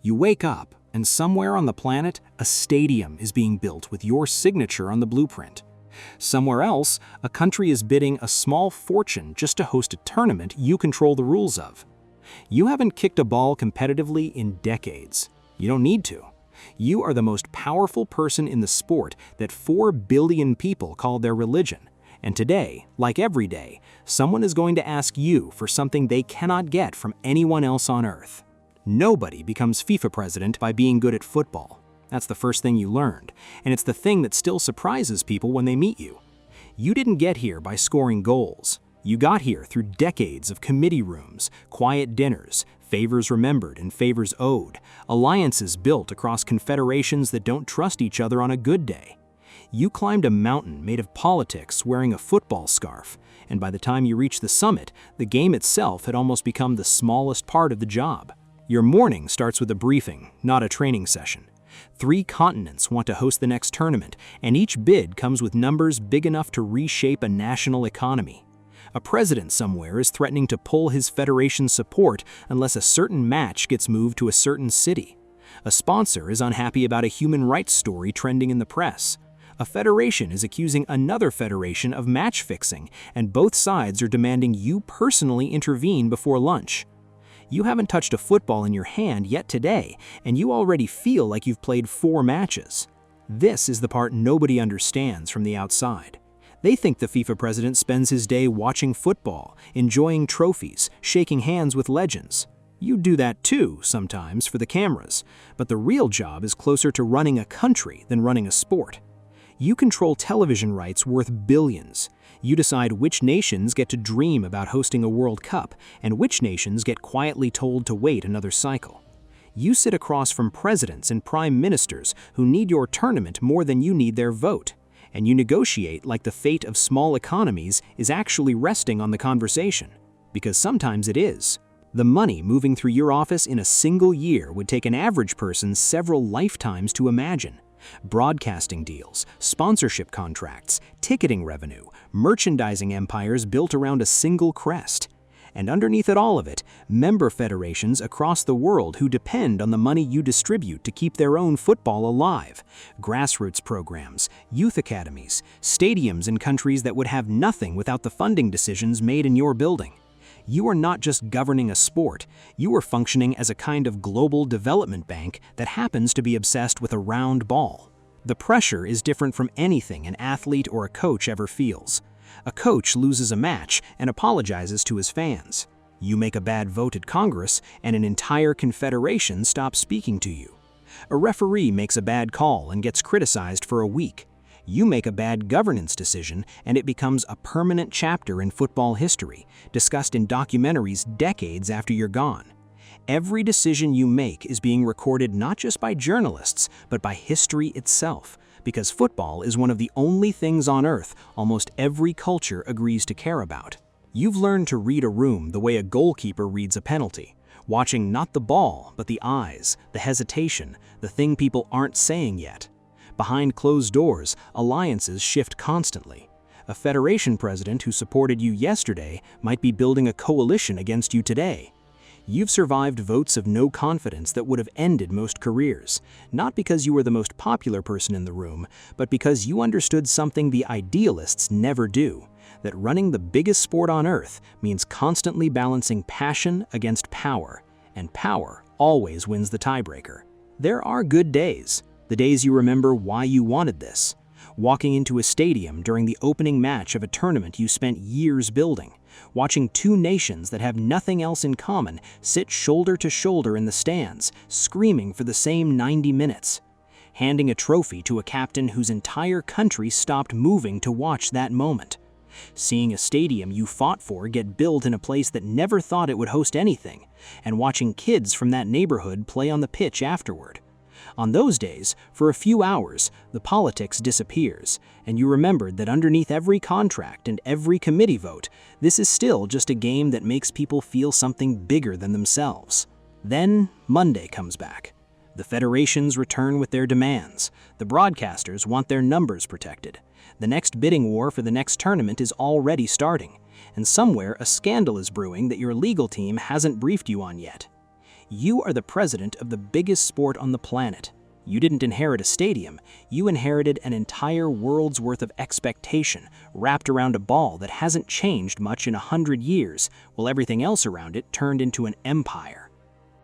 You wake up, and somewhere on the planet, a stadium is being built with your signature on the blueprint. Somewhere else, a country is bidding a small fortune just to host a tournament you control the rules of. You haven't kicked a ball competitively in decades. You don't need to. You are the most powerful person in the sport that 4 billion people call their religion. And today, like every day, someone is going to ask you for something they cannot get from anyone else on Earth. Nobody becomes FIFA president by being good at football. That's the first thing you learned, and it's the thing that still surprises people when they meet you. You didn't get here by scoring goals. You got here through decades of committee rooms, quiet dinners, favors remembered and favors owed, alliances built across confederations that don't trust each other on a good day. You climbed a mountain made of politics wearing a football scarf, and by the time you reached the summit, the game itself had almost become the smallest part of the job. Your morning starts with a briefing, not a training session. 3 continents want to host the next tournament, and each bid comes with numbers big enough to reshape a national economy. A president somewhere is threatening to pull his federation's support unless a certain match gets moved to a certain city. A sponsor is unhappy about a human rights story trending in the press. A federation is accusing another federation of match fixing, and both sides are demanding you personally intervene before lunch. You haven't touched a football in your hand yet today, and you already feel like you've played 4 matches. This is the part nobody understands from the outside. They think the FIFA president spends his day watching football, enjoying trophies, shaking hands with legends. You do that too, sometimes, for the cameras, but the real job is closer to running a country than running a sport. You control television rights worth billions. You decide which nations get to dream about hosting a World Cup and which nations get quietly told to wait another cycle. You sit across from presidents and prime ministers who need your tournament more than you need their vote. And you negotiate like the fate of small economies is actually resting on the conversation. Because sometimes it is. The money moving through your office in a single year would take an average person several lifetimes to imagine. Broadcasting deals, sponsorship contracts, ticketing revenue, merchandising empires built around a single crest. And underneath all of it, member federations across the world who depend on the money you distribute to keep their own football alive. Grassroots programs, youth academies, stadiums in countries that would have nothing without the funding decisions made in your building. You are not just governing a sport, you are functioning as a kind of global development bank that happens to be obsessed with a round ball. The pressure is different from anything an athlete or a coach ever feels. A coach loses a match and apologizes to his fans. You make a bad vote at Congress and an entire confederation stops speaking to you. A referee makes a bad call and gets criticized for a week. You make a bad governance decision and it becomes a permanent chapter in football history, discussed in documentaries decades after you're gone. Every decision you make is being recorded not just by journalists, but by history itself, because football is one of the only things on Earth almost every culture agrees to care about. You've learned to read a room the way a goalkeeper reads a penalty, watching not the ball, but the eyes, the hesitation, the thing people aren't saying yet. Behind closed doors, alliances shift constantly. A federation president who supported you yesterday might be building a coalition against you today. You've survived votes of no confidence that would have ended most careers, not because you were the most popular person in the room, but because you understood something the idealists never do, that running the biggest sport on Earth means constantly balancing passion against power, and power always wins the tiebreaker. There are good days. The days you remember why you wanted this. Walking into a stadium during the opening match of a tournament you spent years building. Watching 2 nations that have nothing else in common sit shoulder to shoulder in the stands, screaming for the same 90 minutes. Handing a trophy to a captain whose entire country stopped moving to watch that moment. Seeing a stadium you fought for get built in a place that never thought it would host anything, and watching kids from that neighborhood play on the pitch afterward. On those days, for a few hours, the politics disappears, and you remembered that underneath every contract and every committee vote, this is still just a game that makes people feel something bigger than themselves. Then, Monday comes back. The federations return with their demands. The broadcasters want their numbers protected. The next bidding war for the next tournament is already starting, and somewhere a scandal is brewing that your legal team hasn't briefed you on yet. You are the president of the biggest sport on the planet. You didn't inherit a stadium, you inherited an entire world's worth of expectation wrapped around a ball that hasn't changed much in 100 years, while everything else around it turned into an empire.